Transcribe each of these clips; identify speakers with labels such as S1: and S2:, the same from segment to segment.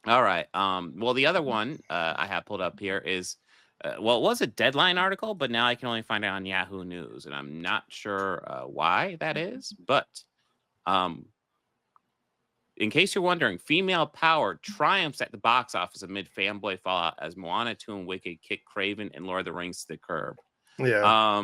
S1: All right. Well, the other one I have pulled up here is, well, it was a Deadline article, but now I can only find it on Yahoo News, and I'm not sure why that is. But um, in case you're wondering, female power triumphs at the box office amid fanboy fallout as Moana 2 and Wicked kick Craven and Lord of the Rings to the curb.
S2: Yeah.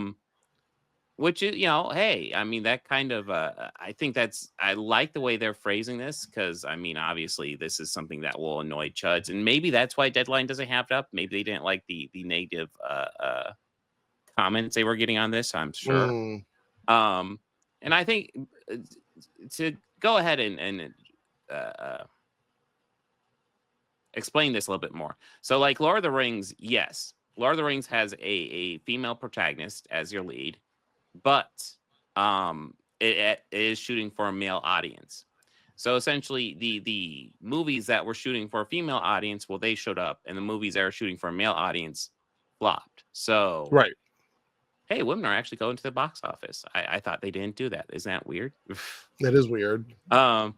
S1: Which is, hey, I mean, that kind of, I think I like the way they're phrasing this because, I mean, obviously this is something that will annoy chuds, and maybe that's why Deadline doesn't have it up. Maybe they didn't like the negative comments they were getting on this, I'm sure. And I think to go ahead and explain this a little bit more. So, like Lord of the Rings, yes, Lord of the Rings has a female protagonist as your lead, but it is shooting for a male audience. So essentially, the movies that were shooting for a female audience, well, they showed up, and the movies that are shooting for a male audience flopped. So,
S2: right.
S1: Hey, women are actually going to the box office. I thought they didn't do that. Isn't that weird?
S2: That is weird.
S1: Yeah.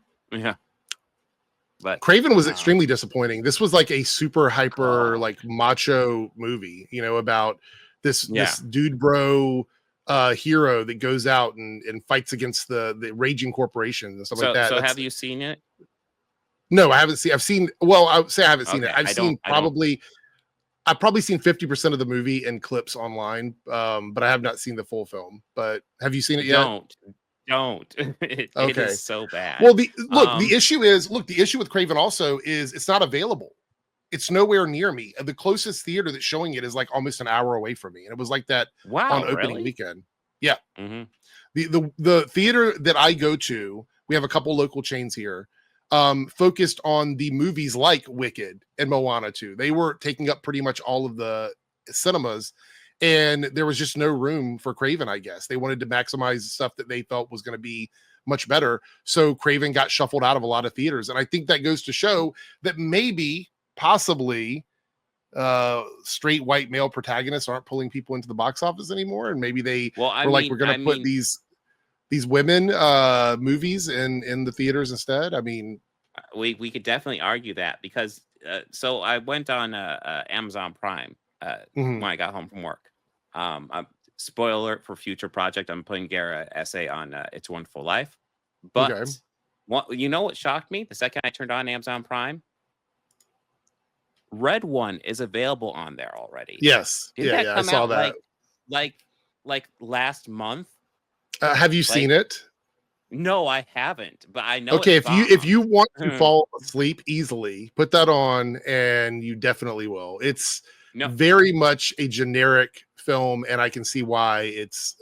S1: But
S2: Craven was extremely disappointing. This was like a super hyper, like macho movie, about this dude bro hero that goes out and fights against the raging corporations and stuff like that.
S1: So have you seen it?
S2: No, I haven't seen. I've seen. Well, I would say I haven't seen it. I've probably seen 50% of the movie in clips online, but I have not seen the full film. But have you seen it yet?
S1: Don't. It is so bad.
S2: Well, the issue with Craven also is it's not available. It's nowhere near me. The closest theater that's showing it is like almost an hour away from me, and it was like that on opening weekend. Yeah.
S1: Mm-hmm.
S2: The theater that I go to, we have a couple local chains here, focused on the movies like Wicked and Moana 2. They were taking up pretty much all of the cinemas, and there was just no room for Craven, I guess. They wanted to maximize stuff that they felt was going to be much better. So Craven got shuffled out of a lot of theaters. And I think that goes to show that maybe, possibly, straight white male protagonists aren't pulling people into the box office anymore. And maybe they we're going to put these women movies in the theaters instead. I mean,
S1: we could definitely argue that because so I went on Amazon Prime when I got home from work. Spoiler alert for future project, I'm putting Gara essay on It's a Wonderful Life. But you know what shocked me? The second I turned on Amazon Prime, Red One is available on there already.
S2: Yes.
S1: Did that come I saw out that. Like last month?
S2: Have you seen it?
S1: No, I haven't, but I know.
S2: Okay, if you want to fall asleep easily, put that on, and you definitely will. It's very much a generic film, and I can see why it's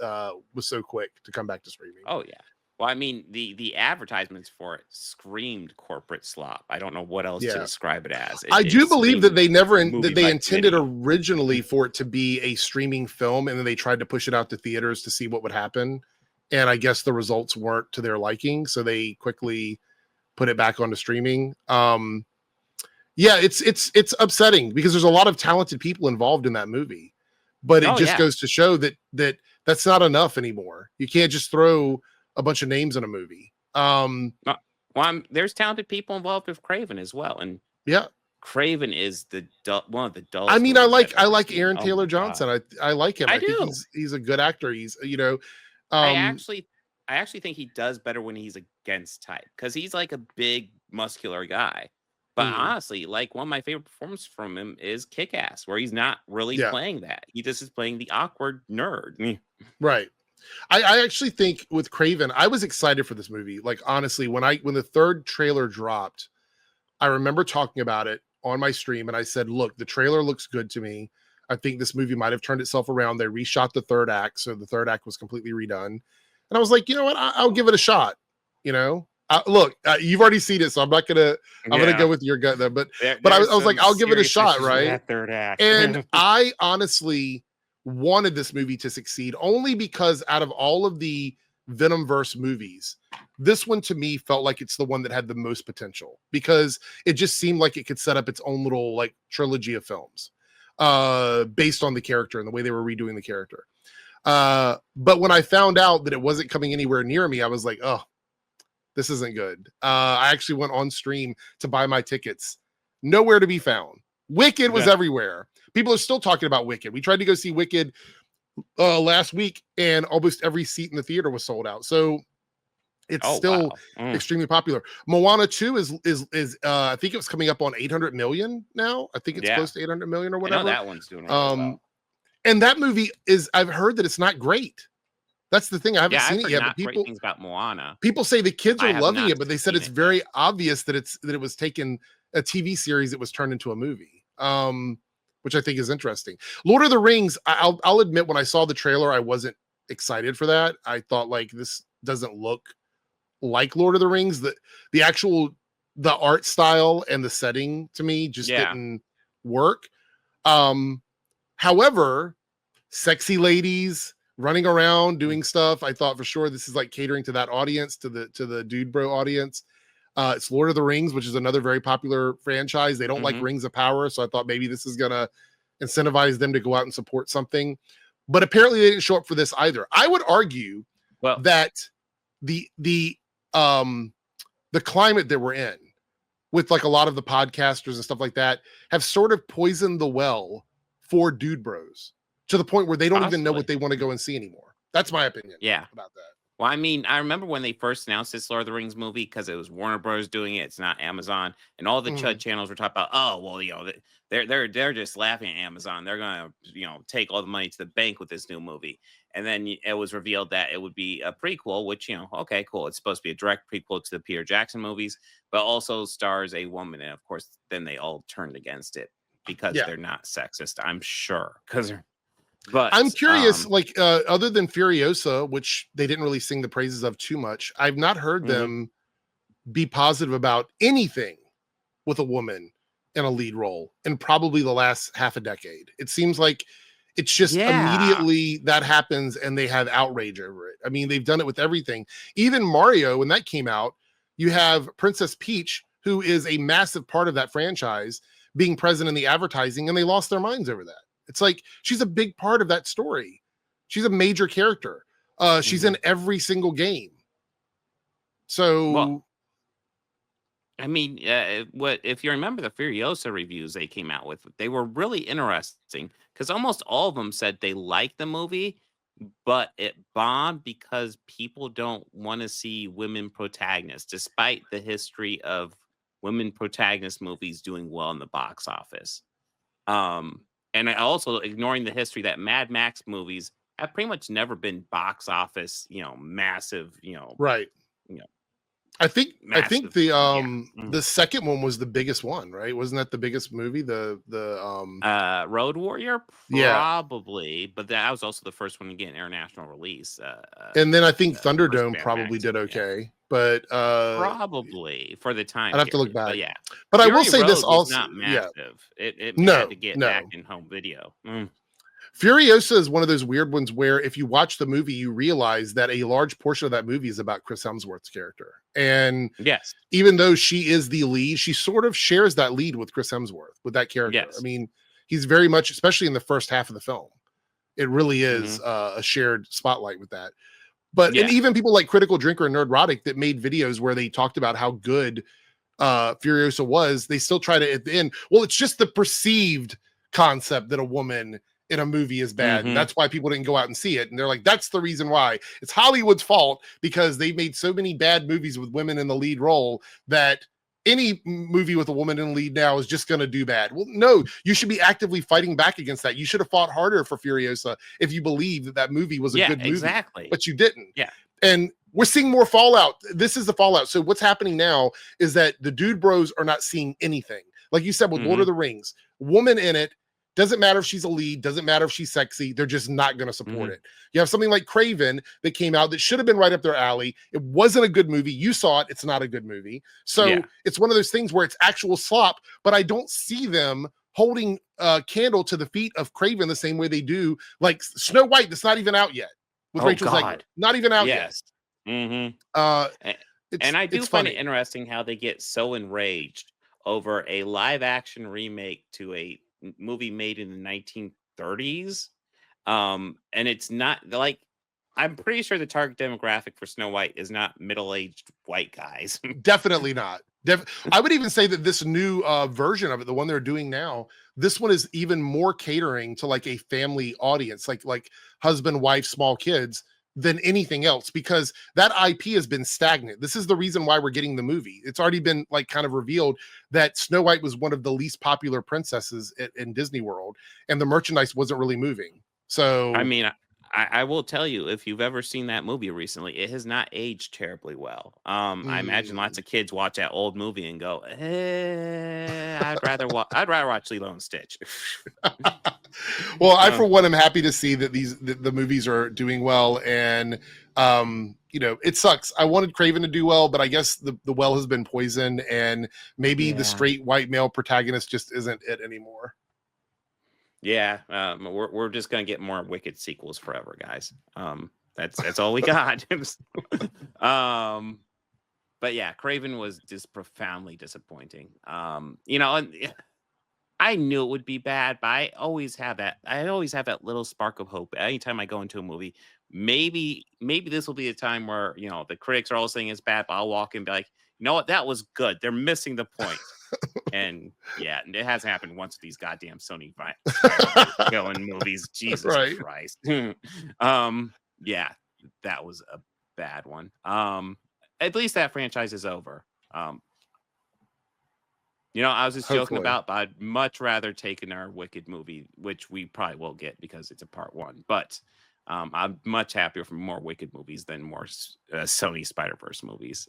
S2: was so quick to come back to streaming.
S1: Oh yeah. Well, I mean, the advertisements for it screamed corporate slop. I don't know what else to describe it as.
S2: I do believe that they intended originally for it to be a streaming film, and then they tried to push it out to theaters to see what would happen. And I guess the results weren't to their liking, so they quickly put it back onto streaming. It's upsetting because there's a lot of talented people involved in that movie, but it just goes to show that that's not enough anymore. You can't just throw a bunch of names in a movie.
S1: There's talented people involved with Craven as well, and Craven is one of the dullest.
S2: I mean, I like Aaron Taylor Johnson. I like him. I think he's a good actor. He's I
S1: actually think he does better when he's against type because he's like a big muscular guy. But honestly, like one of my favorite performances from him is Kick-Ass, where he's not really playing that. He just is playing the awkward nerd.
S2: Right. I actually think with Craven, I was excited for this movie. Like, honestly, when the third trailer dropped, I remember talking about it on my stream, and I said, look, the trailer looks good to me. I think this movie might have turned itself around. They reshot the third act, so the third act was completely redone. And I was like, you know what? I'll give it a shot. Look, you've already seen it, so I'm not gonna. I'm gonna go with your gut there. But I was like, I'll give it a shot, right?
S1: That third act.
S2: And I honestly wanted this movie to succeed only because out of all of the Venomverse movies, this one to me felt like it's the one that had the most potential because it just seemed like it could set up its own little like trilogy of films. Based on the character and the way they were redoing the character. But when I found out that it wasn't coming anywhere near me, I was like, oh, this isn't good. I actually went on stream to buy my tickets nowhere to be found. Wicked was
S1: Yeah.
S2: everywhere. People are still talking about Wicked. We tried to go see Wicked last week, and almost every seat in the theater was sold out. So it's
S1: Oh
S2: still
S1: wow.
S2: extremely popular. Moana 2 is I think it was coming up on 800 million now. I think it's
S1: Yeah.
S2: close to 800 million or
S1: I know
S2: whatever.
S1: that one's doing really well.
S2: And that movie is, I've heard that it's not great. That's the thing. I haven't
S1: Yeah,
S2: seen
S1: I've
S2: it
S1: heard
S2: yet, but
S1: not great things about Moana.
S2: people say the kids
S1: I
S2: are
S1: have
S2: loving
S1: not
S2: it, but they said
S1: seen
S2: it's
S1: it
S2: very
S1: yet.
S2: obvious that it was taken a TV series that was turned into a movie. Which I think is interesting. Lord of the Rings, I'll admit, when I saw the trailer, I wasn't excited for that. I thought, like, this doesn't look like Lord of the Rings. The art style and the setting to me just didn't work. However, sexy ladies running around doing stuff, I thought for sure this is like catering to that audience, to the dude bro audience. It's Lord of the Rings, which is another very popular franchise. They don't like Rings of Power, so I thought maybe this is gonna incentivize them to go out and support something. But apparently they didn't show up for this either. I would argue that the climate that we're in, with like a lot of the podcasters and stuff like that, have sort of poisoned the well for dude bros, to the point where they don't even know what they want to go and see anymore. That's my opinion about that.
S1: Well, I mean, I remember when they first announced this Lord of the Rings movie, because it was Warner Bros. Doing it. It's not Amazon, and all the Chud channels were talking about, oh, well, you know, they're just laughing at Amazon. They're gonna, you know, take all the money to the bank with this new movie. And then it was revealed that it would be a prequel, which, you know, okay, cool. It's supposed to be a direct prequel to the Peter Jackson movies, but also stars a woman. And of course, then they all turned against it because they're not sexist, I'm sure. But
S2: I'm curious, like, other than Furiosa, which they didn't really sing the praises of too much, I've not heard them be positive about anything with a woman in a lead role in probably the last half a decade. It seems like it's just immediately that happens and they have outrage over it. I mean, they've done it with everything. Even Mario, when that came out, you have Princess Peach, who is a massive part of that franchise, being present in the advertising, and they lost their minds over that. It's like, she's a big part of that story. She's a major character. She's in every single game. So,
S1: well, I mean, what if you remember the Furiosa reviews they came out with? They were really interesting, because almost all of them said they liked the movie, but it bombed because people don't want to see women protagonists, despite the history of women protagonist movies doing well in the box office. And also ignoring the history that Mad Max movies have pretty much never been box office, you know, massive, you know, you know,
S2: I think
S1: massive,
S2: the second one was the biggest one, right? Wasn't that the biggest movie? The
S1: Road Warrior, probably, but that was also the first one to get an international release.
S2: And then I think Thunderdome probably did okay, but
S1: probably for the time.
S2: I'd have to look back.
S1: But yeah,
S2: but
S1: Fury
S2: I will say
S1: Road
S2: this
S1: was
S2: also,
S1: not massive. It
S2: no,
S1: had to get back in home video.
S2: Furiosa is one of those weird ones where if you watch the movie, you realize that a large portion of that movie is about Chris Hemsworth's character. And even though she is the lead, she sort of shares that lead with Chris Hemsworth, with that character. I mean, he's very much, especially in the first half of the film, it really is a shared spotlight with that. But and even people like Critical Drinker and Nerdrotic that made videos where they talked about how good Furiosa was, they still try to at the end, well, it's just the perceived concept that a woman in a movie is bad. And that's why people didn't go out and see it. And they're like, that's the reason why. It's Hollywood's fault, because they made so many bad movies with women in the lead role that any movie with a woman in the lead now is just going to do bad. Well, no, you should be actively fighting back against that. You should have fought harder for Furiosa if you believe that that movie was a good movie. But you didn't. And we're seeing more fallout. This is the fallout. So what's happening now is that the dude bros are not seeing anything. Like you said with Lord of the Rings, woman in it, doesn't matter if she's a lead, doesn't matter if she's sexy, they're just not going to support it. You have something like Craven that came out that should have been right up their alley. It wasn't a good movie. You saw it. It's not a good movie. So it's one of those things where it's actual slop, but I don't see them holding a candle to the feet of Craven the same way they do like Snow White, that's not even out yet, with Rachel Zegler. Not even out yet.
S1: And I do find it interesting how they get so enraged over a live action remake to a movie made in the 1930s. And it's not like, I'm pretty sure the target demographic for Snow White is not middle-aged white guys.
S2: Definitely not. I would even say that this new version of it, the one they're doing now, this one is even more catering to like a family audience, like husband, wife, small kids, than anything else, because that IP has been stagnant. This is the reason why we're getting the movie. It's already been like kind of revealed that Snow White was one of the least popular princesses in Disney World, and the merchandise wasn't really moving. So
S1: I mean, I will tell you, if you've ever seen that movie recently, it has not aged terribly well. I imagine lots of kids watch that old movie and go, I'd rather watch Lilo and Stitch."
S2: well, I for one am happy to see that the movies are doing well, and it sucks. I wanted Craven to do well, but I guess the well has been poisoned, and maybe the straight white male protagonist just isn't it anymore.
S1: Yeah, we're just gonna get more Wicked sequels forever, guys. That's all we got. But yeah, Craven was just profoundly disappointing. And I knew it would be bad, but I always have that. I always have that little spark of hope anytime I go into a movie. Maybe this will be a time where the critics are all saying it's bad, but I'll walk in and be like, you know what, that was good. They're missing the point. And yeah, it hasn't happened once with these goddamn Sony going movies. Jesus Christ. Yeah, that was a bad one. At least that franchise is over. I was just joking about, but I'd much rather take in our Wicked movie, which we probably will get because it's a part 1. But I'm much happier for more Wicked movies than more Sony Spider-Verse movies.